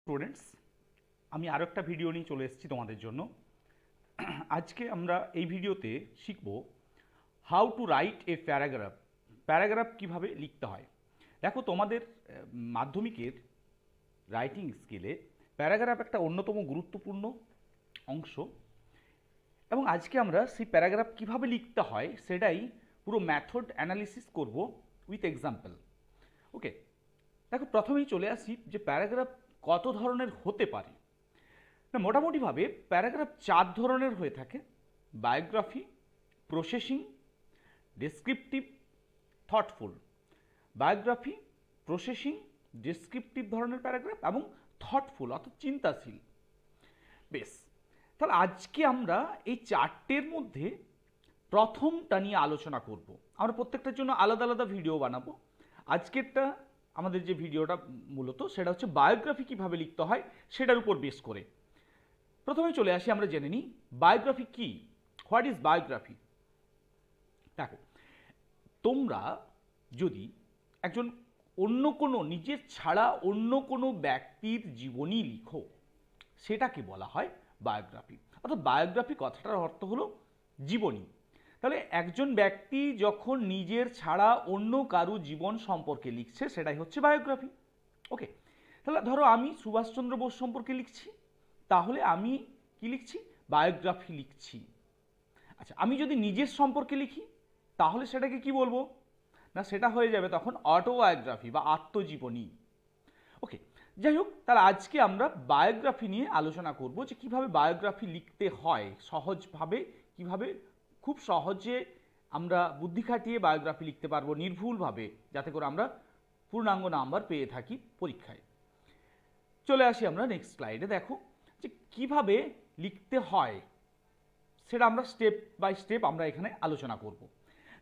Students, আমি আরও একটা ভিডিও নিয়ে চলে এসেছি তোমাদের জন্য। আজকে আমরা এই ভিডিওতে শিখব how to write a paragraph. Paragraph কীভাবে লিখতে হয়। দেখো, তোমাদের মাধ্যমিকের রাইটিং স্কিলে প্যারাগ্রাফ একটা অন্যতম গুরুত্বপূর্ণ অংশ, এবং আজকে আমরা সেই প্যারাগ্রাফ কীভাবে লিখতে হয় সেটাই পুরো মেথড অ্যানালিসিস করব উইথ এক্সাম্পল। ওকে, দেখো প্রথমেই চলে আসি যে প্যারাগ্রাফ কত ধরনের হতে পারে। না, মোটামুটিভাবে প্যারাগ্রাফ 4 ধরনের হয়ে থাকে: biography, processing, descriptive, thoughtful. Biography, processing, descriptive ধরনের প্যারাগ্রাফ এবং থটফুল অর্থাৎ চিন্তাশীল। বেশ, তাহলে আজকে আমরা এই 4টের মধ্যে প্রথমটা নিয়ে আলোচনা করব। আমরা প্রত্যেকটার জন্য আলাদা আলাদা ভিডিও বানাবো। আজকেরটা আমাদের যে ভিডিওটা মূলত সেটা হচ্ছে বায়োগ্রাফি কীভাবে লিখতে হয় সেটার উপর বেস করে। প্রথমে চলে আসি, আমরা জেনে নিই বায়োগ্রাফি কি, হোয়াট ইজ বায়োগ্রাফি। দেখো, তোমরা যদি একজন অন্য কোনো নিজের ছাড়া অন্য কোনো ব্যক্তির জীবনী লিখো, সেটাকে বলা হয় বায়োগ্রাফি। অর্থাৎ বায়োগ্রাফি কথাটার অর্থ হলো জীবনী। তাহলে একজন ব্যক্তি যখন নিজের ছাড়া অন্য কারো জীবন সম্পর্কে লিখছে সেটাই হচ্ছে বায়োগ্রাফি। ওকে, তাহলে ধরো আমি সুভাষচন্দ্র বোস সম্পর্কে লিখছি, তাহলে আমি কি লিখছি? বায়োগ্রাফি লিখছি। আচ্ছা, আমি যদি নিজের সম্পর্কে লিখি তাহলে সেটাকে কি বলবো? না, সেটা হয়ে যাবে তখন অটোবায়োগ্রাফি বা আত্মজীবনী। ওকে, যাই হোক, তাহলে আজকে আমরা বায়োগ্রাফি নিয়ে আলোচনা করব যে কিভাবে বায়োগ্রাফি লিখতে হয় সহজভাবে, কিভাবে খুব সহজে আমরা বুদ্ধি খাটিয়ে বায়োগ্রাফি লিখতে পারবো নির্ভুলভাবে, যাতে করে আমরা পূর্ণাঙ্গ নাম্বার পেয়ে থাকি পরীক্ষায়। চলে আসি আমরা নেক্সট স্লাইডে। দেখো যে কিভাবে লিখতে হয় সেটা আমরা স্টেপ বাই স্টেপ আমরা এখানে আলোচনা করব।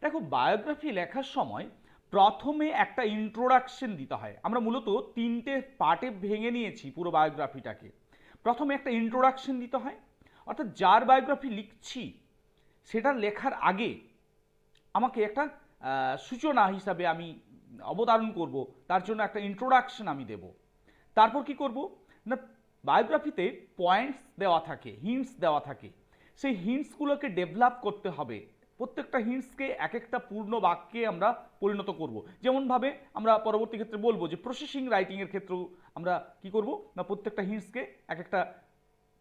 দেখো, বায়োগ্রাফি লেখার সময় প্রথমে একটা ইন্ট্রোডাকশন দিতে হয়। আমরা মূলত 3টে পার্টে ভেঙে নিয়েছি পুরো বায়োগ্রাফিটাকে। প্রথমে একটা ইন্ট্রোডাকশন দিতে হয়, অর্থাৎ যার বায়োগ্রাফি লিখছি সেটা লেখার আগে আমাকে একটা সূচনা হিসাবে আমি অবতারণ করব, তার জন্য একটা ইন্ট্রোডাকশন আমি দেব। তারপর কি করব না, বায়োগ্রাফিতে পয়েন্টস দেওয়া থাকে, হিন্টস দেওয়া থাকে, সেই হিন্টসগুলোকে ডেভেলপ করতে হবে। প্রত্যেকটা হিন্টসকে এক একটা পূর্ণ বাক্যে আমরা পরিণত করব। যেমনভাবে আমরা পরবর্তী ক্ষেত্রে বলবো যে প্রসেসিং রাইটিংয়ের ক্ষেত্রেও আমরা কি করব না, প্রত্যেকটা হিন্টসকে এক একটা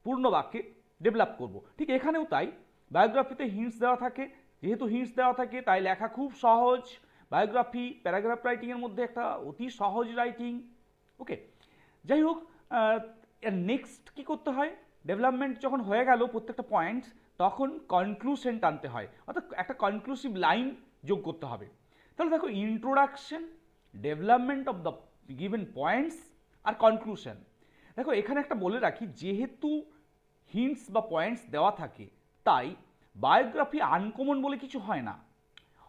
পূর্ণ বাক্যে ডেভেলপ করব। ঠিক এখানেও তাই, বায়োগ্রাফিতে হিন্টস দেওয়া থাকে, যেহেতু হিন্টস দেওয়া থাকে তাই লেখা খুব সহজ। বায়োগ্রাফি প্যারাগ্রাফ রাইটিংয়ের মধ্যে একটা অতি সহজ রাইটিং। ওকে, যাই হোক, নেক্সট কি করতে হয়, ডেভেলপমেন্ট যখন হয়ে গেল প্রত্যেকটা পয়েন্টস, তখন কনক্লুশন টানতে হয়, অর্থাৎ একটা কনক্লুসিভ লাইন যোগ করতে হবে। তাহলে দেখো, introduction, development of the given points আর কনক্লুশন। দেখো, এখানে একটা বলে রাখি, যেহেতু হিন্টস বা পয়েন্টস দেওয়া থাকে তাই বায়োগ্রাফি আনকমন বলে কিছু হয় না।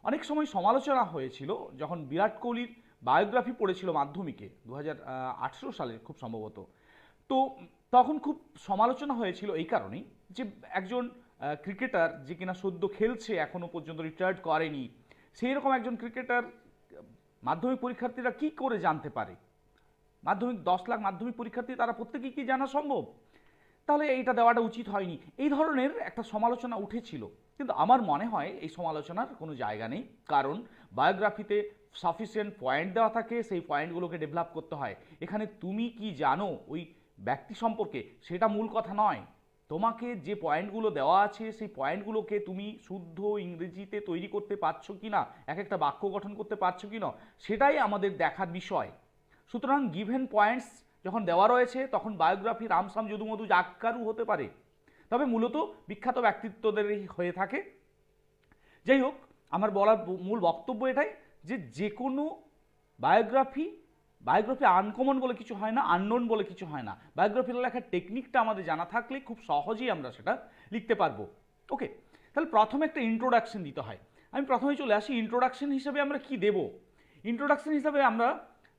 অনেক সময় সমালোচনা হয়েছিল যখন বিরাট কোহলির বায়োগ্রাফি পড়েছিল মাধ্যমিকে 2018 সালে খুব সম্ভবত। তো তখন খুব সমালোচনা হয়েছিল এই কারণেই যে একজন ক্রিকেটার যে কিনা সদ্য খেলছে, এখনও পর্যন্ত রিটায়ার্ড করেনি, সেই রকম একজন ক্রিকেটার মাধ্যমিক পরীক্ষার্থীরা কি করে জানতে পারে? 10 লাখ মাধ্যমিক পরীক্ষার্থী, তারা প্রত্যেকেই কি জানা সম্ভব? তাহলে এইটা দেওয়াটা উচিত হয়নি, এই ধরনের একটা সমালোচনা উঠেছিল। কিন্তু আমার মনে হয় এই সমালোচনার কোনো জায়গা নেই, কারণ বায়োগ্রাফিতে সাফিসিয়েন্ট পয়েন্ট দেওয়া থাকে, সেই পয়েন্টগুলোকে ডেভেলপ করতে হয়। এখানে তুমি কি জানো ওই ব্যক্তি সম্পর্কে সেটা মূল কথা নয়, তোমাকে যে পয়েন্টগুলো দেওয়া আছে সেই পয়েন্টগুলোকে তুমি শুদ্ধ ইংরেজিতে তৈরি করতে পারছো কি না, এক একটা বাক্য গঠন করতে পারছো কি না, সেটাই আমাদের দেখার বিষয়। সুতরাং গিভেন পয়েন্টস যখন দেওয়া রয়েছে তখন বায়োগ্রাফি রামসাম যদুমধু যাক্কারও হতে পারে, তবে মূলত বিখ্যাত ব্যক্তিত্বদেরই হয়ে থাকে। যাই হোক, আমার বলার মূল বক্তব্য এটাই যে যে কোনো বায়োগ্রাফি আনকমন বলে কিছু হয় না, আননোন বলে কিছু হয় না। বায়োগ্রাফি লেখার টেকনিকটা আমাদের জানা থাকলে খুব সহজেই আমরা সেটা লিখতে পারবো। ওকে, তাহলে প্রথমে একটা ইন্ট্রোডাকশন দিতে হয়। আমি প্রথমেই চলে আসি, ইন্ট্রোডাকশন হিসাবে আমরা কি দেব। ইন্ট্রোডাকশন হিসাবে আমরা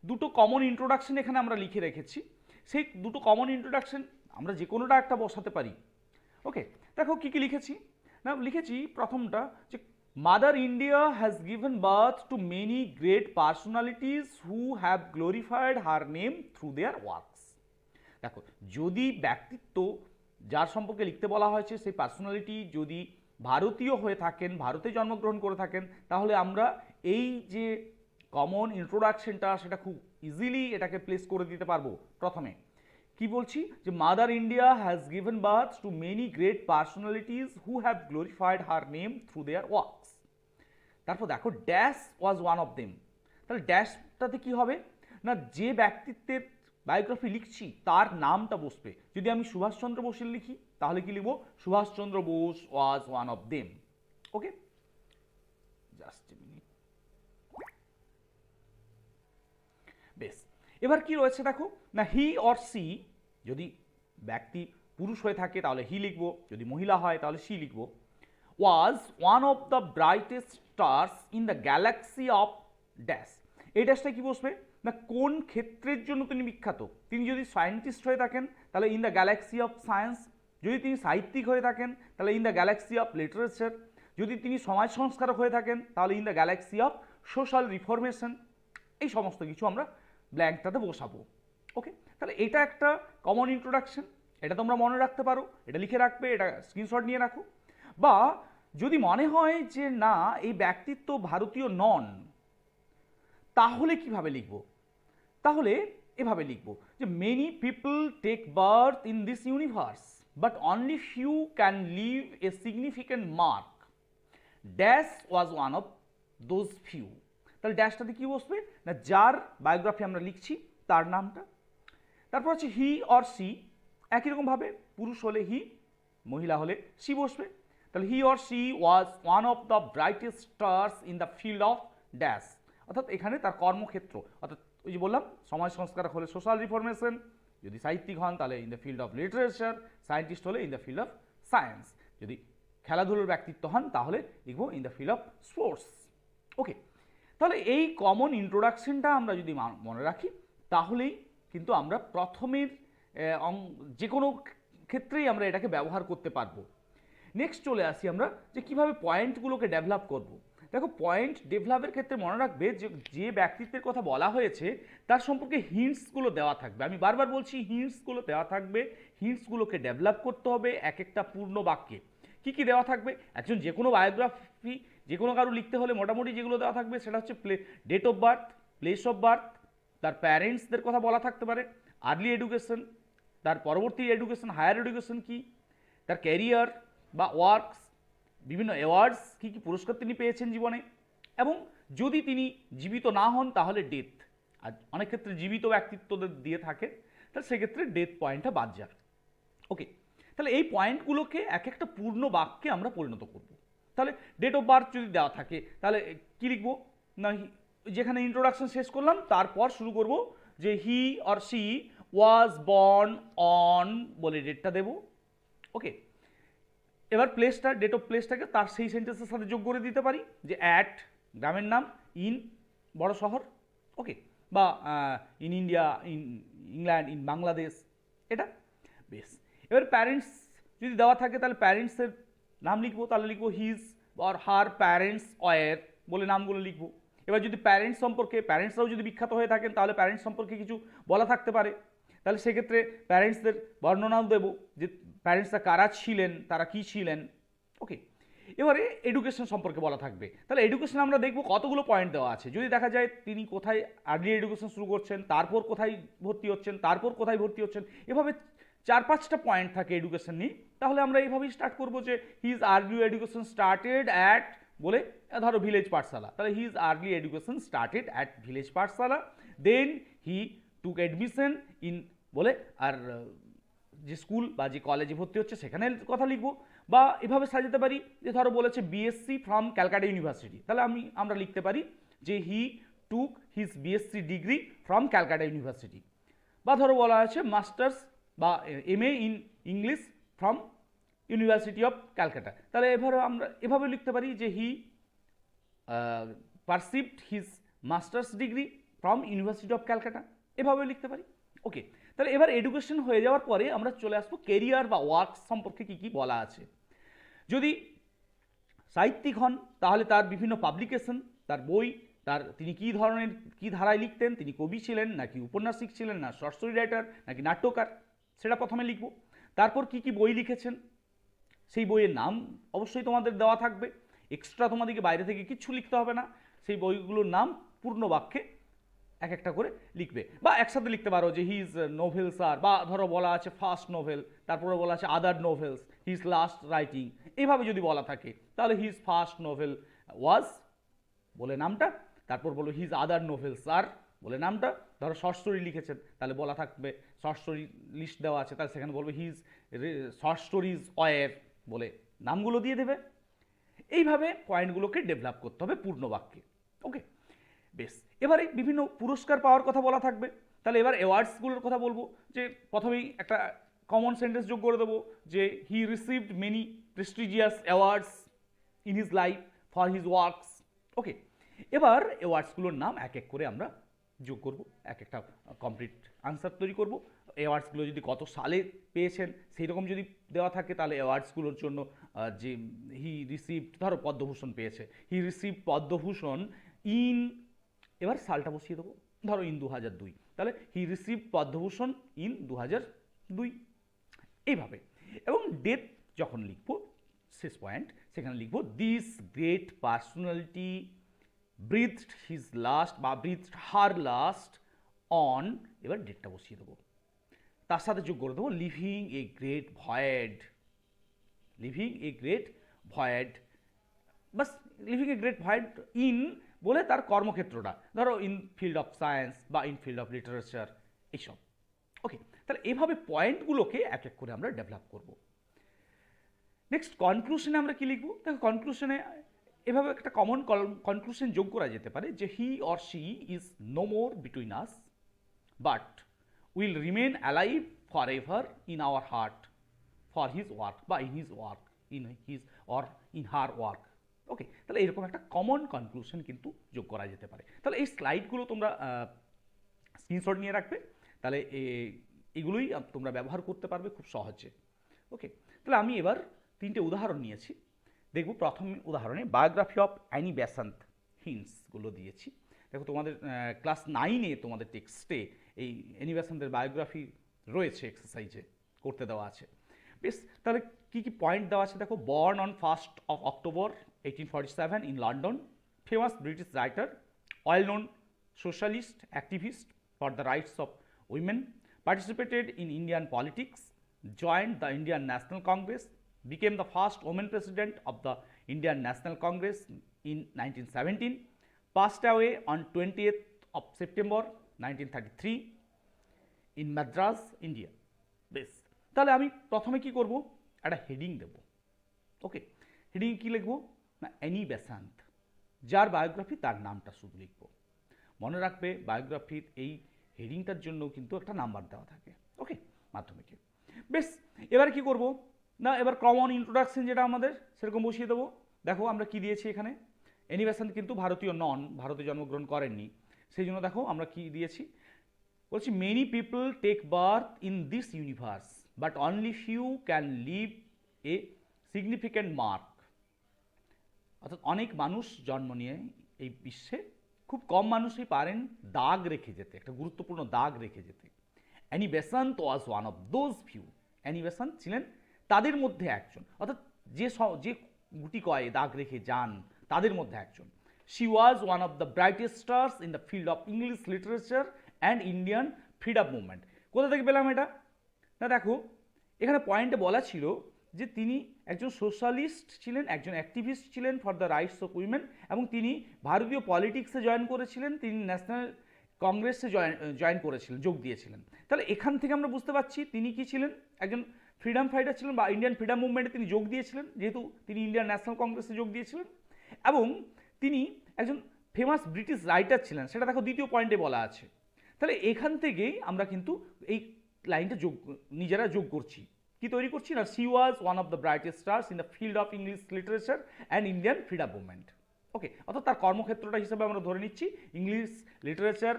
দুটো কমন ইন্ট্রোডাকশন এখানে আমরা লিখে রেখেছি। সেই দুটো কমন ইন্ট্রোডাকশন আমরা যে কোনোটা একটা বসাতে পারি। ওকে, দেখো কী কী লিখেছি না, লিখেছি প্রথমটা যে mother India has given birth two many great personalities who have glorified her name through there works. দেখো, যদি ব্যক্তিত্ব যার সম্পর্কে লিখতে বলা হয়েছে সেই পার্সোনালিটি যদি ভারতীয় হয়ে থাকেন, ভারতে জন্মগ্রহণ করে থাকেন, তাহলে আমরা এই যে কমন ইন্ট্রোডাকশনটা সেটা খুব ইজিলি এটাকে প্লেস করে দিতে পারবো। প্রথমে কি বলছি, যে mother India has given birth two many great personalities who have glorified her name through there works. তারপর দেখো dash was one of them, তাহলে ড্যাশটাতে কি হবে না, যে ব্যক্তিত্বের বায়োগ্রাফি লিখছি তার নামটা বসবে। যদি আমি সুভাষচন্দ্র বোসের লিখি তাহলে কি লিখবো, Subhashchandra Bose was one of them. Okay, just a minute. বেশ, এবার কি রয়েছে দেখো না, হি অর সি, যদি ব্যক্তি পুরুষ হয়ে থাকে তাহলে হি লিখবো, যদি মহিলা হয় তাহলে সি লিখবো। ওয়াজ one of the brightest stars in the Galaxy of dash, এই ড্যাশটা কি বসবে না, কোন ক্ষেত্রের জন্য তিনি বিখ্যাত। তিনি যদি সায়েন্টিস্ট হয়ে থাকেন তাহলে in the Galaxy of science, যদি তিনি সাহিত্যিক হয়ে থাকেন তাহলে in the Galaxy of literature, যদি তিনি সমাজ সংস্কারক হয়ে থাকেন তাহলে in the Galaxy of social reformation. এই সমস্ত কিছু আমরা ব্ল্যাঙ্কটাতে বসাবো। ওকে, তাহলে এটা একটা কমন ইন্ট্রোডাকশন, এটা তোমরা মনে রাখতে পারো, এটা লিখে রাখবে, এটা স্ক্রিনশট নিয়ে রাখো। বা যদি মনে হয় যে না এই ব্যক্তিত্ব ভারতীয় নন, তাহলে কিভাবে লিখব, তাহলে এভাবে লিখব যে many people take birth in this universe but only few can leave a significant mark, dash was one of those few. তাহলে ড্যাশটাতে কি বসবে না, যার বায়োগ্রাফি আমরা লিখছি তার নামটা। তারপর হচ্ছে হি অর সি, একই রকমভাবে পুরুষ হলে হি, মহিলা হলে সি বসবে। তাহলে he or C was one of the brightest stars in the field of dash, অর্থাৎ এখানে তার কর্মক্ষেত্র, অর্থাৎ ওই যে বললাম সমাজ সংস্কারক হলে সোশ্যাল রিফরমেশন, যদি সাহিত্যিক হন তাহলে in the field of literature, scientist হলে in the field of science, যদি খেলাধুলোর ব্যক্তিত্ব হন তাহলে লিখবো in the field of sports. Okay, তাহলে এই কমন ইন্ট্রোডাকশনটা আমরা যদি মনে রাখি তাহলেই কিন্তু আমরা প্রথমের যে কোনো ক্ষেত্রেই আমরা এটাকে ব্যবহার করতে পারবো। নেক্সট চলে আসি আমরা যে কীভাবে পয়েন্টগুলোকে ডেভেলপ করব। দেখো, পয়েন্ট ডেভেলপের ক্ষেত্রে মনে রাখবে যে ব্যক্তিত্বের কথা বলা হয়েছে তার সম্পর্কে হিন্টসগুলো দেওয়া থাকবে। আমি বারবার বলছি হিন্টসগুলো দেওয়া থাকবে, হিন্টসগুলোকে ডেভেলপ করতে হবে এক একটা পূর্ণ বাক্যে। কী কী দেওয়া থাকবে, একজন যে কোনো বায়োগ্রাফি যে কোনো কারো লিখতে হলে মোটামুটি যেগুলো দেওয়া থাকবে সেটা হচ্ছে date of birth, place of birth, তার প্যারেন্টসদের কথা বলা থাকতে পারে, আর্লি এডুকেশন, তার পরবর্তী এডুকেশন হায়ার এডুকেশন কি, তার ক্যারিয়ার বা ওয়ার্কস, বিভিন্ন অ্যাওয়ার্ডস কী কী পুরস্কার তিনি পেয়েছেন জীবনে, এবং যদি তিনি জীবিত না হন তাহলে ডেথ। আর অনেক ক্ষেত্রে জীবিত ব্যক্তিত্বদের দিয়ে থাকে, তাহলে সেক্ষেত্রে ডেথ পয়েন্টটা বাদ যাবে। ওকে, তাহলে এই পয়েন্টগুলোকে এক একটা পূর্ণ বাক্যে আমরা পরিণত করব। তাহলে ডেট অফ বার্থ যদি দেওয়া থাকে তাহলে কী লিখবো না, যেখানে ইন্ট্রোডাকশন শেষ করলাম তারপর শুরু করব যে he or C was born on বলে ডেটটা দেব। ওকে, এবার প্লেসটা, ডেট অফ প্লেসটাকে তার সেই সেন্টেন্সের সাথে যোগ করে দিতে পারি, যে অ্যাট গ্রামের নাম, ইন বড় শহর, ওকে, বা in India, in England, in Bangladesh, এটা বেশ। এবার প্যারেন্টস যদি দেওয়া থাকে তাহলে প্যারেন্টসের নাম লিখবো, তাহলে লিখবো his or her parents were বলে নামগুলো লিখবো। এবার যদি প্যারেন্টস সম্পর্কে, প্যারেন্টসরাও যদি বিখ্যাত হয়ে থাকেন তাহলে প্যারেন্টস সম্পর্কে কিছু বলা থাকতে পারে, তাহলে সেক্ষেত্রে প্যারেন্টসদের বর্ণনাও দেবো যে প্যারেন্টসরা কারা ছিলেন, তারা কী ছিলেন। ওকে, এবারে এডুকেশন সম্পর্কে বলা থাকবে, তাহলে এডুকেশন আমরা দেখব কতগুলো পয়েন্ট দেওয়া আছে। যদি দেখা যায় তিনি কোথায় আর্লি এডুকেশন শুরু করছেন, তারপর কোথায় ভর্তি হচ্ছেন, তারপর কোথায় ভর্তি হচ্ছেন, এভাবে 4-5টা পয়েন্ট থাকে এডুকেশন নিয়ে, তাহলে আমরা এইভাবেই স্টার্ট করবো যে his early education started at বলে ধরো ভিলেজ পাঠশালা, তাহলে his early education started at village Pathsala, then he took admission in বলে আর যে স্কুল বা যে কলেজে ভর্তি হচ্ছে সেখানে কথা লিখবো। বা এভাবে সাজাতে পারি যে ধরো বলেছে বিএসসি ফ্রম ক্যালকাটা ইউনিভার্সিটি, তাহলে আমরা লিখতে পারি যে he took his BSc degree from Calcutta University. বা ধরো বলা আছে মাস্টার্স বা MA in English from University of Calcutta, তাহলে আমরা এভাবে লিখতে পারি যে he perceived his masters degree from University of Calcutta, এভাবে লিখতে পারি। ওকে, তাহলে এবার এডুকেশন হয়ে যাওয়ার পরে আমরা চলে আসবো কেরিয়ার বা ওয়ার্ক সম্পর্কে কী কী বলা আছে। যদি সাহিত্যিক হন তাহলে তার বিভিন্ন পাবলিকেশন, তার বই, তিনি কী ধরনের কী ধারায় লিখতেন, তিনি কবি ছিলেন নাকি উপন্যাসিক ছিলেন, না শর্ট স্টোরি রাইটার নাকি নাট্যকার, সেটা প্রথমে লিখব। তারপর কি কি বই লিখেছেন সেই বইয়ের নাম অবশ্যই তোমাদের দেওয়া থাকবে, এক্সট্রা তোমাদেরকে বাইরে থেকে কিচ্ছু লিখতে হবে না। সেই বইগুলোর নাম পূর্ণ বাক্যে এক একটা করে লিখবে, বা একসাথে লিখতে পারো যে হিজ নোভেলস আর, বা ধরো বলা আছে ফার্স্ট নোভেল, তারপরে বলা আছে আদার নোভেলস, হিজ লাস্ট রাইটিং, এইভাবে যদি বলা থাকে তাহলে হিজ ফার্স্ট নোভেল ওয়াজ বলে নামটা, তারপর বলো হিজ আদার নোভেলস আর বলে নামটা। ধরো শর্ট স্টোরি লিখেছেন তাহলে বলা থাকবে, শর্ট স্টোরি লিস্ট দেওয়া আছে তাহলে সেখানে বলবে হিজ শর্ট স্টোরিজ ওয়ার বলে নামগুলো দিয়ে দেবে। এইভাবে পয়েন্টগুলোকে ডেভেলপ করতে হবে পূর্ণ বাক্যে। ওকে, বেশ। এবারে বিভিন্ন পুরস্কার পাওয়ার কথা বলা থাকবে, তাহলে এবার অ্যাওয়ার্ডসগুলোর কথা বলবো। যে প্রথমেই একটা কমন সেন্টেন্স যোগ করে দেবো যে he received many prestigious awards in his life for his works. Okay, এবার অ্যাওয়ার্ডসগুলোর নাম এক এক করে আমরা যোগ করব, এক একটা কমপ্লিট আনসার তৈরি করব। অ্যাওয়ার্ডসগুলো যদি কত সালে পেয়েছেন সেই রকম যদি দেওয়া থাকে তাহলে অ্যাওয়ার্ডসগুলোর জন্য যে হি রিসিভড, ধরো পদ্মভূষণ পেয়েছে, হি রিসিভড পদ্মভূষণ ইন, এবার সালটা বসিয়ে দেবো, ধরো ইন 2002, তাহলে হি রিসিভড পদ্মভূষণ ইন 2002, এইভাবে। এবং ডেথ যখন লিখবো শেষ পয়েন্ট, সেখানে লিখবো this great personality breathed his last বা ব্রিথড হার লাস্ট অন, এবার ডেটটা বসিয়ে দেবো, তার সাথে যোগ করে দেবো living a great void, living a great void, bus living a great void in বলে তার কর্মক্ষেত্রটা, ধরো ইন ফিল্ড অফ সায়েন্স বা ইন ফিল্ড অফ লিটারেচার, এইসব। ওকে, তাহলে এভাবে পয়েন্টগুলোকে এক এক করে আমরা ডেভেলপ করব। নেক্সট কনক্লুশনে আমরা কি লিখবো? দেখো কনক্লুশনে এভাবে একটা কমন কনক্লুশন যোগ করা যেতে পারে যে he or she is no more between us but will remain alive forever in our heart for his work বা in his work, in his or in her work. Okay, তাহলে এরকম একটা common conclusion কিন্তু যোগ করা যেতে পারে। তাহলে এই স্লাইডগুলো তোমরা স্ক্রিনশট নিয়ে রাখবে, তাহলে এগুলোই তোমরা ব্যবহার করতে পারবে খুব সহজে। ওকে, তাহলে আমি এবার তিনটে উদাহরণ নিয়েছি, দেখব। প্রথম উদাহরণে বায়োগ্রাফি অফ অ্যানি বেসান্ত হিন্টসগুলো দিয়েছি। দেখো তোমাদের ক্লাস 9-এ তোমাদের টেক্সটে এই অ্যানি বেসান্তের বায়োগ্রাফি রয়েছে, এক্সারসাইজে করতে দেওয়া আছে। বেশ, তাহলে কী কী পয়েন্ট দেওয়া আছে দেখো। Born on 1st of October 1847 in London, famous British writer, well known socialist activist for the rights of women, participated in Indian politics, joined the Indian National Congress, became the first woman president of the Indian National Congress in 1917, passed away on 20th of September 1933 in Madras, India. বেশ, তাহলে আমি প্রথমে কি করব, একটা heading দেব। ওকে, heading কি লিখবো না, অ্যানি বেসান্ত, যার বায়োগ্রাফি তার নামটা শুধু লিখবো। মনে রাখবে বায়োগ্রাফির এই হেডিংটার জন্য কিন্তু একটা নাম্বার দেওয়া থাকে। ওকে, মাধ্যমিকে। বেশ, এবার কি করব না, এবার কমন ইন্ট্রোডাকশন যেটা আমাদের সেরকম বসিয়ে দেবো। দেখো আমরা কি দিয়েছি এখানে, অ্যানি বেসান্ত কিন্তু ভারতীয় নন, ভারতে জন্মগ্রহণ করেননি, সেই জন্য দেখো আমরা কি দিয়েছি, বলছি many people take birth in this universe but only few can leave a significant mark, অর্থাৎ অনেক মানুষ জন্ম নিয়ে এই বিশ্বে, খুব কম মানুষই পারেন দাগ রেখে যেতে, একটা গুরুত্বপূর্ণ দাগ রেখে যেতে। Annie Besant was one of those few, Annie Besant ছিলেন তাদের মধ্যে একজন, অর্থাৎ যে গুটি কয় দাগ রেখে যান তাদের মধ্যে একজন। She was one of the brightest stars in the field of English literature and Indian freedom movement. কোথা থেকে পেলাম এটা না, দেখো এখানে পয়েন্টে বলা ছিল যে তিনি একজন সোশ্যালিস্ট ছিলেন, একজন অ্যাক্টিভিস্ট ছিলেন for the rights of women, এবং তিনি ভারতীয় পলিটিক্সে জয়েন করেছিলেন, তিনি ন্যাশনাল কংগ্রেসে জয়েন করেছিলেন, যোগ দিয়েছিলেন। তাহলে এখান থেকে আমরা বুঝতে পারছি তিনি কি ছিলেন, একজন ফ্রিডম ফাইটার ছিলেন বা ইন্ডিয়ান ফ্রিডম মুভমেন্টে তিনি যোগ দিয়েছিলেন, যেহেতু তিনি ইন্ডিয়ান ন্যাশনাল কংগ্রেসে যোগ দিয়েছিলেন, এবং তিনি একজন ফেমাস ব্রিটিশ রাইটার ছিলেন, সেটা দেখো দ্বিতীয় পয়েন্টে বলা আছে। তাহলে এখান থেকেই আমরা কিন্তু এই লাইনটা নিজেরা যোগ করছি, কি তৈরি করছি না, she was one of the brightest stars in the field of English literature and Indian freedom movement. Okay, অর্থাৎ তার কর্মক্ষেত্রটা হিসেবে আমরা ধরে নিচ্ছি ইংলিশ লিটারেচার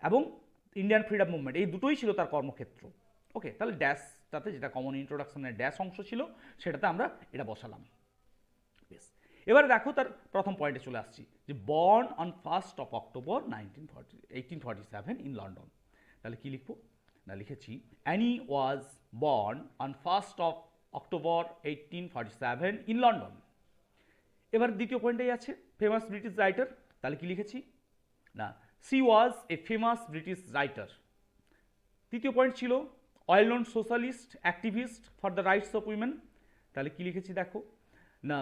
এবং ইন্ডিয়ান ফ্রিডম মুভমেন্ট, এই দুটোই ছিল তার কর্মক্ষেত্র। ওকে, তাহলে ড্যাশটাতে যেটা কমন ইন্ট্রোডাকশনের ড্যাশ অংশ ছিল সেটাতে আমরা এটা বসালাম। বেশ, এবারে দেখো তার প্রথম পয়েন্টে চলে আসছি যে born on 1st of October 1847 in London. তাহলে কি লিখবো না লিখেছি Annie was born on 1st of October 1847 in London. এবার দ্বিতীয় পয়েন্টেই আছে ফেমাস ব্রিটিশ রাইটার, তাহলে কি লিখেছি না C was a famous British writer. তৃতীয় পয়েন্ট ছিল well known socialist activist for the rights of women, তাহলে কি লিখেছি দেখো না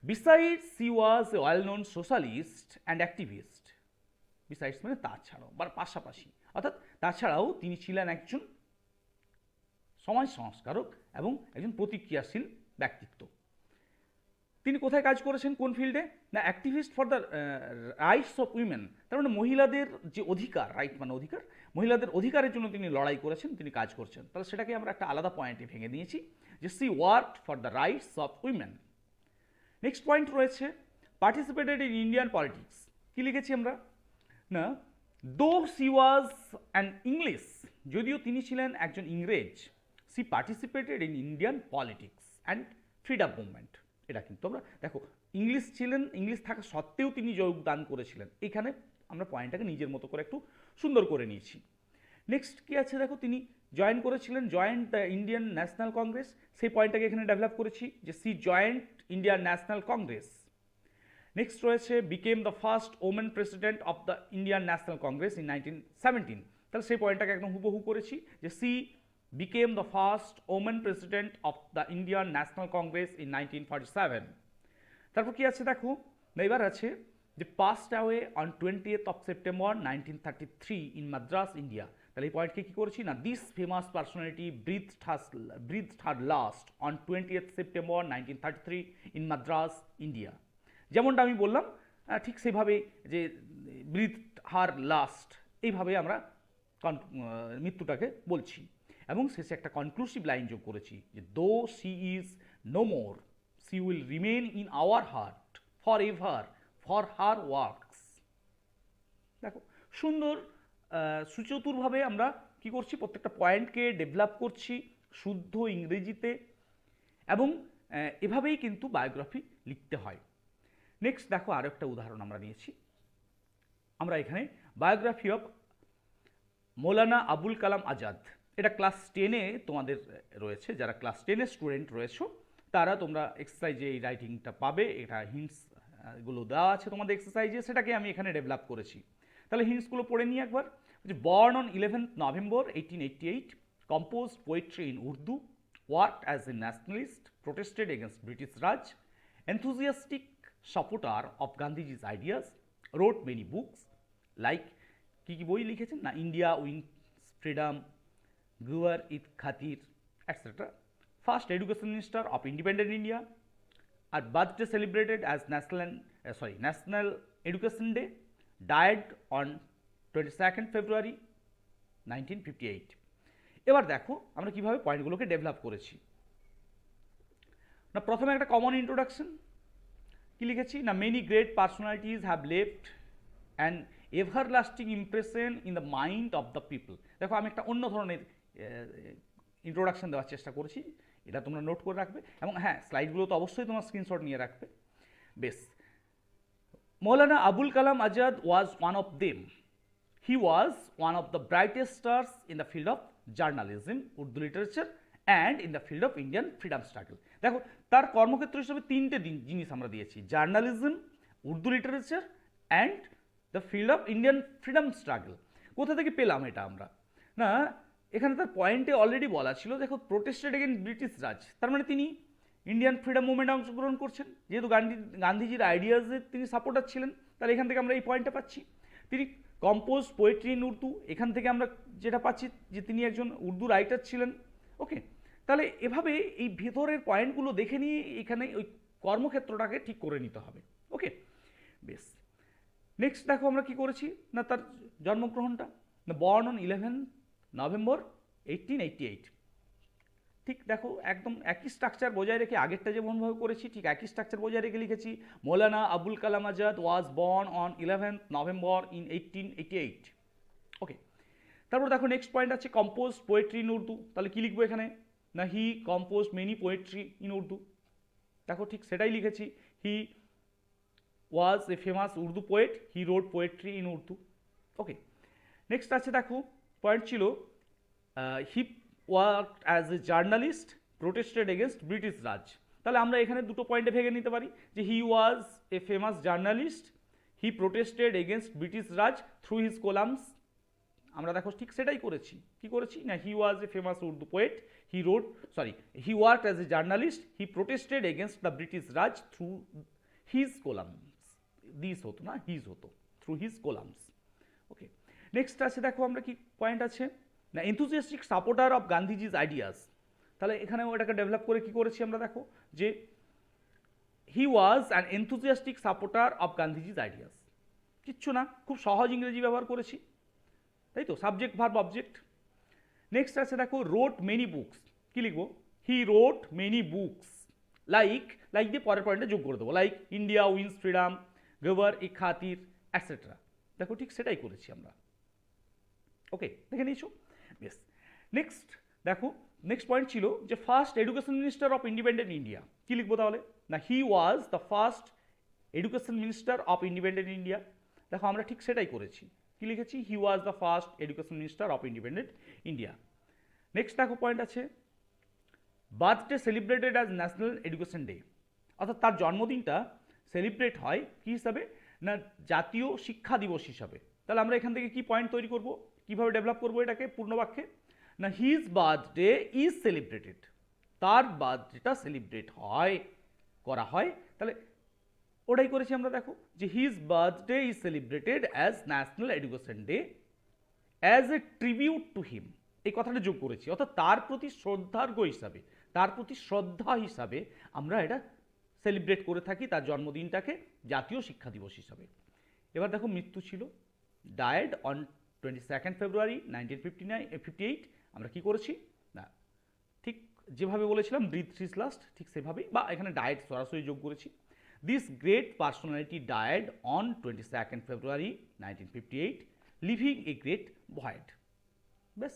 besides C was A well known socialist and activist. Besides মানে তাছাড়াও বা পাশাপাশি, অর্থাৎ তাছাড়াও তিনি ছিলেন একজন সমাজ সংস্কারক এবং একজন প্রতিক্রিয়াশীল ব্যক্তিত্ব। তিনি কোথায় কাজ করেছেন, কোন ফিল্ডে না activist for the rights of women, তার মানে মহিলাদের যে অধিকার, রাইট মানে অধিকার, মহিলাদের অধিকারের জন্য তিনি লড়াই করেছেন, তিনি কাজ করছেন। তাহলে সেটাকে আমরা একটা আলাদা পয়েন্টে ভেঙে দিয়েছি যে she worked for the rights of women. Next point রয়েছে পার্টিসিপেটেড ইন ইন্ডিয়ান পলিটিক্স। কি লিখেছি আমরা না দো সি ওয়াজ অ্যান ইংলিশ, যদিও তিনি ছিলেন একজন ইংরেজ, she participated in Indian politics and freedom movement. এটা কিন্তু আমরা দেখো ইংলিশ ছিলেন, ইংলিশ থাকা সত্ত্বেও তিনি যোগদান করেছিলেন, এখানে আমরা পয়েন্টটাকে নিজের মতো করে একটু সুন্দর করে নিয়েছি। নেক্সট কি আছে দেখো তিনি জয়েন করেছিলেন, joined the Indian National Congress, সেই পয়েন্টটাকে এখানে ডেভেলপ করেছি যে she joined Indian National Congress. Next রয়েছে became the first women president of the Indian National Congress in 1917, তাহলে সেই পয়েন্টটাকে একদম হুবহু করেছি যে she became the first woman president of the Indian National Congress in 1947. তারপর কি আছে দেখো না এবার আছে যে passed away on 20th of September 1933 in Madras, India, তাহলে এই পয়েন্টকে কি করেছি না this famous personality breathed her last on 20th September 1933 in Madras, India। যেমনটা আমি বললাম ঠিক সেইভাবে যে breathed her last এইভাবে আমরা মৃত্যুটাকে বলছি। এবং শেষে একটা কনক্লুসিভ লাইন যোগ করেছি যে though she is no more she will remain in our heart forever for her works. দেখো সুন্দর সুচতুরভাবে আমরা কি করছি, প্রত্যেকটা পয়েন্টকে ডেভেলপ করছি শুদ্ধ ইংরেজিতে, এবং এভাবেই কিন্তু বায়োগ্রাফি লিখতে হয়। নেক্সট দেখো আরও একটা উদাহরণ আমরা নিয়েছি, আমরা এখানে বায়োগ্রাফি অফ মৌলানা আবুল কালাম আজাদ, এটা ক্লাস 10-এ তোমাদের রয়েছে, যারা ক্লাস 10-এর স্টুডেন্ট রয়েছো তারা তোমরা এক্সারসাইজে এই রাইটিংটা পাবে, এটা হিন্টসগুলো দেওয়া আছে তোমাদের এক্সারসাইজে, সেটাকে আমি এখানে ডেভেলপ করেছি। তাহলে হিন্টসগুলো পড়ে নিই একবার। Born on 11th November 1888, composed poetry in Urdu, worked as a nationalist, protested against British Raj, enthusiastic supporter of Gandhiji's ideas, wrote many books like কি কি বই লিখেছেন না India wins freedom, Ghubar e Khatir etcetera. First education minister of independent India, আর birthday celebrated as national education day, died on 22nd February 1958। এবার দেখো আমরা কিভাবে পয়েন্টগুলোকে ডেভেলপ করেছি না প্রথমে একটা কমন ইন্ট্রোডাকশন, কি লিখেছি না many great personalities have left and everlasting impression in the mind of the people. দেখো আমি একটা অন্য ধরনের ইন্ট্রোডাকশন দেওয়ার চেষ্টা করেছি, এটা তোমরা নোট করে রাখবে, এবং হ্যাঁ স্লাইডগুলো তো অবশ্যই তোমরা স্ক্রিনশট নিয়ে রাখবে। বেশ, Maulana Abul Kalam Azad was one of them, he was one of the brightest stars in the field of journalism, Urdu literature and in the field of Indian freedom struggle. দেখো তার কর্মক্ষেত্র হিসেবে তিনটে জিনিস আমরা দিয়েছি, journalism, Urdu literature and the field of Indian freedom struggle. কোথা থেকে পেলাম এটা আমরা না এখানে তার পয়েন্টে অলরেডি বলা ছিল, দেখো প্রোটেস্টেড এগেইনস্ট ব্রিটিশ রাজ, তার মানে তিনি ইন্ডিয়ান ফ্রিডম মুভমেন্টে অংশগ্রহণ করছেন, যেহেতু গান্ধীজির আইডিয়াসের তিনি সাপোর্টার ছিলেন, তাহলে এখান থেকে আমরা এই পয়েন্টটা পাচ্ছি। তিনি কম্পোজ পোয়েট্রি ইন উর্দু, এখান থেকে আমরা যেটা পাচ্ছি যে তিনি একজন উর্দু রাইটার ছিলেন। ওকে, তাহলে এভাবে এই ভেতরের পয়েন্টগুলো দেখে নিয়ে এখানে ওই কর্মক্ষেত্রটাকে ঠিক করে নিতে হবে। ওকে, বেশ। নেক্সট দেখো আমরা কি করেছি না তার জন্মগ্রহণটা না বর্ন অন 11th November 1888। ঠিক দেখো একদম একই স্ট্রাকচার বজায় রেখে আগেরটা যেমনভাবে করেছি ঠিক একই স্ট্রাকচার বজায় রেখে লিখেছি Maulana Abul Kalam Azad was born on 11th November in 1888। Okay, তারপর দেখো নেক্সট পয়েন্ট আছে কম্পোজ পোয়েট্রি ইন উর্দু, তাহলে কি লিখবো এখানে না he compose many poetry in Urdu. দেখো ঠিক সেটাই লিখেছি, he was a famous Urdu poet, he wrote poetry in Urdu। Okay, next আছে দেখো পয়েন্ট ছিল he work as a journalist, protested against British Raj. তাহলে আমরা এখানে দুটো পয়েন্টে ভেঙে নিতে পারি যে he was a famous journalist, he protested against British Raj through his columns. আমরা দেখো ঠিক সেটাই করেছি। কি করেছি না, he was a famous Urdu poet, he worked as a journalist, he protested against the British Raj through his columns. This হতো না, হিজ হতো, থ্রু হিজ কলামস। ওকে, নেক্সট আছে দেখো আমরা কি পয়েন্ট আছে না, enthusiastic supporter of Gandhiji's ideas. তাহলে এখানে ওটাকে ডেভেলপ করে কি করেছি আমরা দেখো যে he was an enthusiastic supporter of Gandhiji's ideas. কিচ্ছু না, খুব সহজ ইংরেজি ব্যবহার করেছি, তাই তো, সাবজেক্ট ভার্ব অবজেক্ট। নেক্সট আছে দেখো রোট মেনি বুকস। কি লিখবো, হি রোট মেনি বুকস, লাইক দিয়ে পরের পয়েন্টে যোগ করে দেবো, লাইক ইন্ডিয়া উইন্স ফ্রিডম, গভর ই খাতির অ্যাটসেট্রা। দেখো ঠিক সেটাই করেছি আমরা। ওকে, দেখে নিয়েছো, বেশ। নেক্সট দেখো, নেক্সট পয়েন্ট ছিল যে first education minister of independent India. কি লিখবো তাহলে না, he was the first education minister of independent India. দেখো আমরা ঠিক সেটাই করেছি। কি লিখেছি, he was the first education minister of independent India. Next দেখো পয়েন্ট আছে birthday celebrated as national education day, অর্থাৎ তার জন্মদিনটা সেলিব্রেট হয় কি হিসাবে না, জাতীয় শিক্ষা দিবস হিসাবে। তাহলে আমরা এখান থেকে কি পয়েন্ট তৈরি করব, কিভাবে ডেভেলপ করবো এটাকে পূর্ণ বাক্যে না, হিজ বার্থডে ইজ সেলিব্রেটেড, তার বার্থডেটা সেলিব্রেট করা হয়। তাহলে ওটাই করেছি আমরা। দেখো যে his birthday is celebrated as national education day as a tribute to him, এই কথাটা যোগ করেছি, অর্থাৎ তার প্রতি শ্রদ্ধার্ঘ হিসাবে, তার প্রতি শ্রদ্ধা হিসাবে আমরা এটা সেলিব্রেট করে থাকি, তার জন্মদিনটাকে জাতীয় শিক্ষা দিবস হিসাবে। এবার দেখো মৃত্যু ছিল, ডায়েড অন 22 ফেব্রুয়ারি 1958। আমরা কি করেছি না, ঠিক যেভাবে বলেছিলাম ব্রিথ হিজ লাস্ট, ঠিক সেভাবেই, বা এখানে ডায়েড সরাসরি যোগ করেছি। This great personality died on 22 February 1958, living a great void. ব্যাস।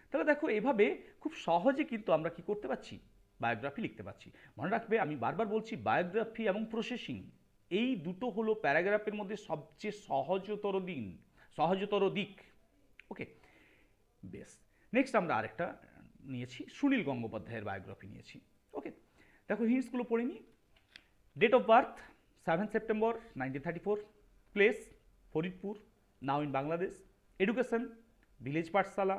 তাহলে দেখো এভাবে খুব সহজে কিন্তু আমরা কি করতে পারছি, বায়োগ্রাফি লিখতে পারছি। মনে রাখবে আমি বারবার বলছি, বায়োগ্রাফি এবং প্রসেসিং এই দুটো হলো প্যারাগ্রাফের মধ্যে সবচেয়ে সহজতর দিক। ওকে, বেশ। নেক্সট আমরা আরেকটা নিয়েছি, সুনীল গঙ্গোপাধ্যায়ের বায়োগ্রাফি নিয়েছি। ওকে, দেখো হিন্টসগুলো পড়ে নিই। Date of birth 7 September 1934, place Faridpur, now in Bangladesh, education village পাঠশালা,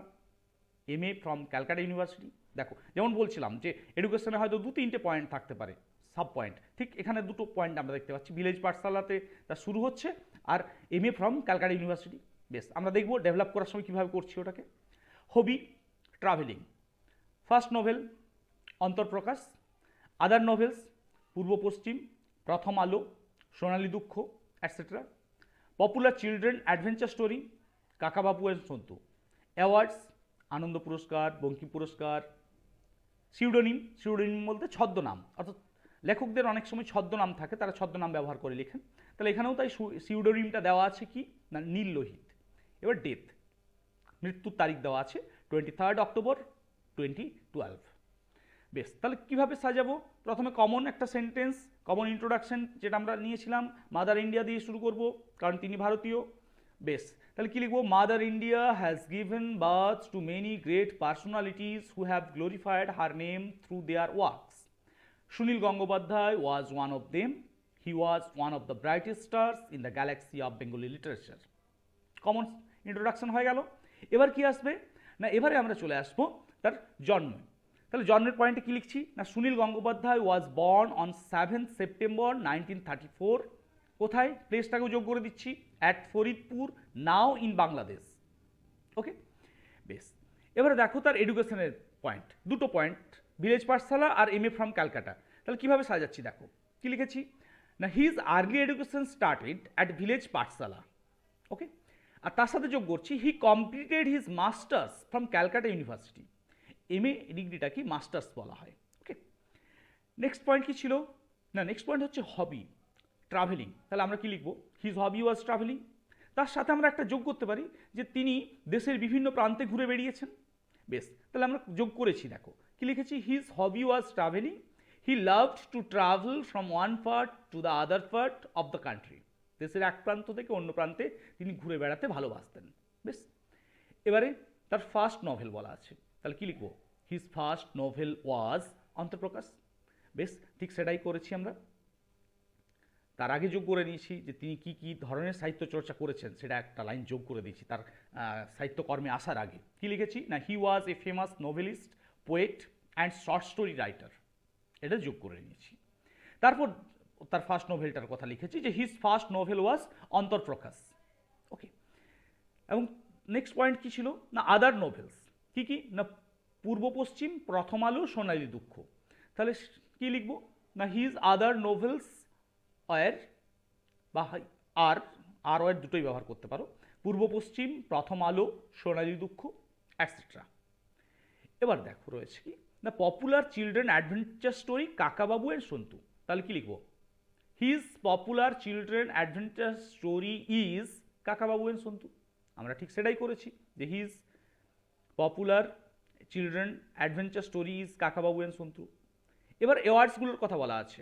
MA ফ্রম ক্যালকাটা ইউনিভার্সিটি। দেখো যেমন বলছিলাম যে এডুকেশনে হয়তো 2-3টে পয়েন্ট থাকতে পারে, সাব পয়েন্ট, ঠিক এখানে দুটো পয়েন্ট আমরা দেখতে পাচ্ছি, ভিলেজ পাঠশালাতে তা শুরু হচ্ছে, আর MA ফ্রম ক্যালকাটা ইউনিভার্সিটি। বেশ, আমরা দেখবো ডেভেলপ করার সময় কীভাবে করছি ওটাকে। Hobby travelling, first novel Antarprakash, other novels Purba Paschim, Pratham Alo, Sonali Dukkho etcetera. Popular children adventure story, Kakababu and Santu. Awards Ananda Puraskar, Bankim পুরস্কার। সিউডোনিম বলতে ছদ্মনাম, অর্থাৎ লেখকদের অনেক সময় ছদ্মনাম থাকে, তারা ছদ্মনাম ব্যবহার করে লেখেন। তাহলে এখানেও তাই সিউডোনিমটা দেওয়া আছে কি না, নীল লোহিত। এবার ডেথ, মৃত্যুর তারিখ দেওয়া আছে 23 অক্টোবর 2012। বেশ, তাহলে কীভাবে সাজাবো, প্রথমে কমন একটা সেন্টেন্স, কমন ইন্ট্রোডাকশন যেটা আমরা নিয়েছিলাম, মাদার ইন্ডিয়া দিয়ে শুরু করব কারণ তিনি ভারতীয়। বেশ, তাহলে কি লিখবো, mother India has given birth two many great personalities who have glorified her name through there works. Sunil Gangopadhyay was one of them, he was one of the brightest stars in the Galaxy of Bengali literature. Common introduction হয়ে গেল। এবার কি আসবে না, এবারে আমরা চলে আসবো তার জন্ম। তাহলে জন্মের পয়েন্টে কি লিখছি না, Sunil Gangopadhyay was born on 7 September 1934। কোথায়, প্লেসটাকেও যোগ করে দিচ্ছি, at Faridpur, now in Bangladesh. Okay, বেশ। এবারে দেখো তার এডুকেশনের পয়েন্ট, দুটো point, village Pathsala R MA from Calcutta. তাহলে কীভাবে সাজাচ্ছি দেখো, কি লিখেছি না, his early education started at village পাঠশালা। ওকে, আর তার সাথে যোগ করছি হি completed his masters from Calcutta university. MA ডিগ্রিটা কি মাস্টার্স বলা হয়। ওকে, নেক্সট পয়েন্ট কি ছিল না, নেক্সট পয়েন্ট হচ্ছে হবি ট্রাভেলিং। তাহলে আমরা কি লিখবো, হিজ হবি ওয়াজ ট্রাভেলিং। তার সাথে আমরা একটা যোগ করতে পারি যে তিনি দেশের বিভিন্ন প্রান্তে ঘুরে বেরিয়েছেন। বেশ, তাহলে আমরা যোগ করেছি, দেখো কি লিখেছি, his hobby was travelling, he loved to travel from one part to the other part of the country. দেশের এক প্রান্ত থেকে অন্য প্রান্তে তিনি ঘুরে বেড়াতে ভালোবাসতেন। বেশ, এবারে তার ফার্স্ট নভেল বলা আছে, তাহলে কী লিখবো? হিজ ফার্স্ট নভেল ওয়াজ অন্তঃপ্রকাশ। বেশ, ঠিক সেটাই করেছি আমরা। তার আগে যোগ করে নিয়েছি যে তিনি কী কী ধরনের সাহিত্য চর্চা করেছেন, সেটা একটা লাইন যোগ করে দিয়েছি তার সাহিত্যকর্মে আসার আগে। কী লিখেছি না, he was a famous novelist, poet and short story writer, এটা যোগ করে নিয়েছি। তারপর তার ফার্স্ট নোভেলটার কথা লিখেছি যে হিজ ফার্স্ট নোভেল ওয়াজ অন্তর্প্রকাশ। ওকে, এবং নেক্সট পয়েন্ট কী ছিল না, আদার নোভেলস। কী কী না, পূর্ব পশ্চিম, প্রথম আলো, সোনালী দুঃখ। তাহলে কী লিখবো না, হিজ আদার নোভেলস ওয়ার, বা আর আর ওয়ার দুটোই ব্যবহার করতে পারো, পূর্ব পশ্চিম, প্রথম আলো, সোনালী দুঃখ অ্যাটসেট্রা। এবার দেখো রয়েছে কি না, popular children adventure story Kakababu and Santu. তাহলে কি লিখবো? His popular children adventure story is Kakababu and Santu. আমরা ঠিক সেটাই করেছি যে his popular children adventure story is Kakababu and Santu. এবার অ্যাওয়ার্ডসগুলোর কথা বলা আছে।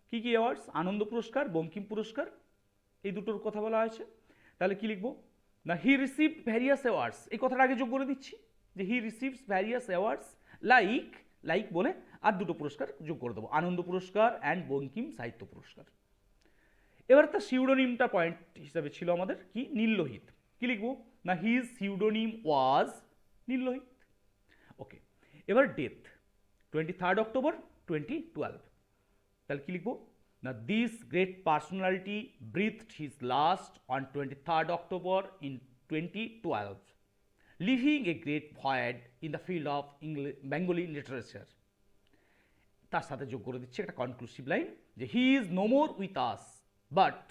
কী কী অ্যাওয়ার্ডস? আনন্দ পুরস্কার, বঙ্কিম পুরস্কার, এই দুটোর কথা বলা হয়েছে। তাহলে কি লিখবো না, হি রিসিভড ভ্যারিয়াস অ্যাওয়ার্ডস, এই কথাটা আগে যোগ করে দিচ্ছি যে হি রিসিভস ভ্যারিয়াস অ্যাওয়ার্ডস লাইক বলে আর দুটো পুরস্কার যোগ করে দেবো, আনন্দ পুরস্কার অ্যান্ড বঙ্কিম সাহিত্য পুরস্কার। এবার তার সিউডোনিমটা পয়েন্ট হিসাবে ছিল আমাদের কি, নীললোহিত। কি লিখবো না, হিজ সিউডোনিম ওয়াজ নীললোহিত। ওকে, এবার ডেথ 23 অক্টোবর 2012। তাহলে কি লিখবো না, this great personality breathed his last on 23 October in 2012, living a great void in the field of Bengali literature. তার সাথে যোগ করে দিচ্ছে একটা কনক্লুসিভ লাইন যে he is no more with us but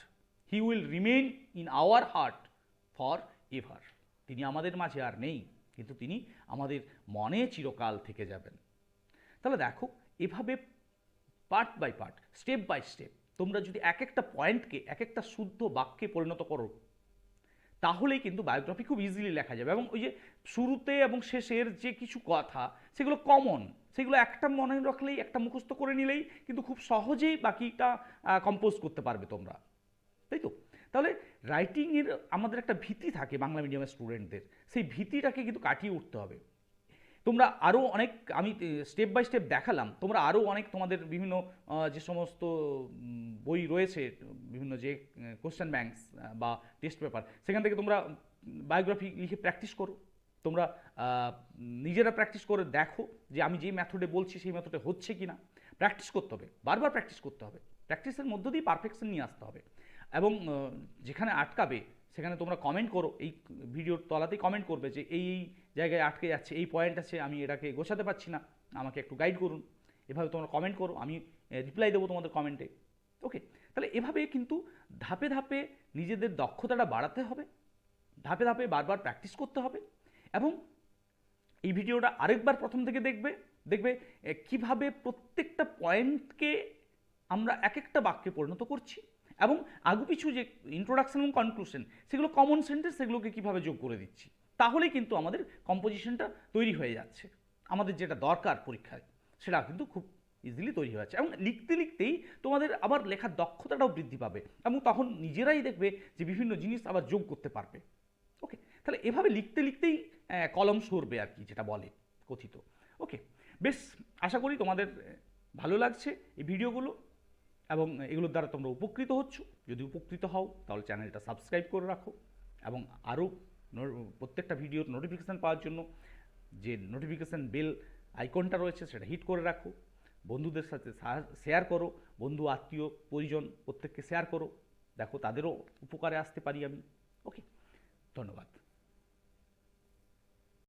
he will remain in our heart forever. তিনি আমাদের মাঝে আর নেই, কিন্তু তিনি আমাদের মনে চিরকাল থেকে যাবেন। তাহলে দেখো, এভাবে part by part, step by step তোমরা যদি এক একটা পয়েন্টকে এক একটা শুদ্ধ বাক্যে পরিণত করো, তাহলেই কিন্তু বায়োগ্রাফি খুব ইজিলি লেখা যাবে। এবং ওই যে শুরুতে এবং শেষের যে কিছু কথা, সেগুলো কমন, সেগুলো একটা মনে রাখলেই, একটা মুখস্থ করে নিলেই কিন্তু খুব সহজেই বাকিটা কম্পোজ করতে পারবে তোমরা, তাই তো? তাহলে রাইটিংয়ের আমাদের একটা ভীতি থাকে বাংলা মিডিয়ামের স্টুডেন্টদের, সেই ভীতিটাকে কিন্তু কাটিয়ে উঠতে হবে। তোমরা আরও অনেক, আমি স্টেপ বাই স্টেপ দেখালাম, তোমরা আরও অনেক তোমাদের বিভিন্ন যে সমস্ত বই রয়েছে, বিভিন্ন যে কোশ্চেন ব্যাংকস বা টেস্ট পেপার, সেখান থেকে তোমরা বায়োগ্রাফি লিখে প্র্যাকটিস করো। তোমরা নিজেরা প্র্যাকটিস করে দেখো যে আমি যেই মেথডে বলছি সেই মেথডে হচ্ছে কি না। প্র্যাকটিস করতে হবে, বারবার প্র্যাকটিস করতে হবে, প্র্যাকটিসের মধ্য দিয়ে পারফেকশন নিয়ে আসতে হবে। এবং যেখানে আটকাবে সেখানে তোমরা কমেন্ট করো, এই ভিডিওর তলাতেই কমেন্ট করবে যে এই জায়গায় আটকে যাচ্ছে, এই পয়েন্ট আছে, আমি এটাকে গোছাতে পারছি না, আমাকে একটু গাইড করুন। এভাবে তোমরা কমেন্ট করো, আমি রিপ্লাই দেবো তোমাদের কমেন্টে। ওকে, তাহলে এভাবে কিন্তু ধাপে ধাপে নিজেদের দক্ষতাটা বাড়াতে হবে, ধাপে ধাপে বারবার প্র্যাকটিস করতে হবে। এবং এই ভিডিওটা আরেকবার প্রথম থেকে দেখবে কিভাবে প্রত্যেকটা পয়েন্টকে আমরা এক একটা বাক্যে পরিণত করছি, এবং আগুপিছু যে ইন্ট্রোডাকশন এবং কনক্লুশন, সেগুলো কমন সেন্টেন্স, সেগুলোকে কীভাবে যোগ করে দিচ্ছি। তাহলেই কিন্তু আমাদের কম্পোজিশনটা তৈরি হয়ে যাচ্ছে, আমাদের যেটা দরকার পরীক্ষায় সেটা কিন্তু খুব ইজিলি তৈরি হয়ে যাচ্ছে। এবং লিখতে লিখতেই তোমাদের আবার লেখার দক্ষতাটাও বৃদ্ধি পাবে, এবং তখন নিজেরাই দেখবে যে বিভিন্ন জিনিস আবার যোগ করতে পারবে। ওকে, তাহলে এভাবে লিখতে লিখতেই কলম সরবে আর কি, যেটা বলে কথিত। ওকে, বেশ, আশা করি তোমাদের ভালো লাগছে এই ভিডিওগুলো, এবং এগুলোর দ্বারা তোমরা উপকৃত হচ্ছ। যদি উপকৃত হও তাহলে চ্যানেলটা সাবস্ক্রাইব করে রাখো, এবং আরও প্রত্যেকটা ভিডিওর নোটিফিকেশান পাওয়ার জন্য যে নোটিফিকেশান বেল আইকনটা রয়েছে সেটা হিট করে রাখো। বন্ধুদের সাথে শেয়ার করো, বন্ধু আত্মীয় পরিজন প্রত্যেককে শেয়ার করো, দেখো তাদেরও উপকারে আসতে পারি আমি। ওকে, ধন্যবাদ।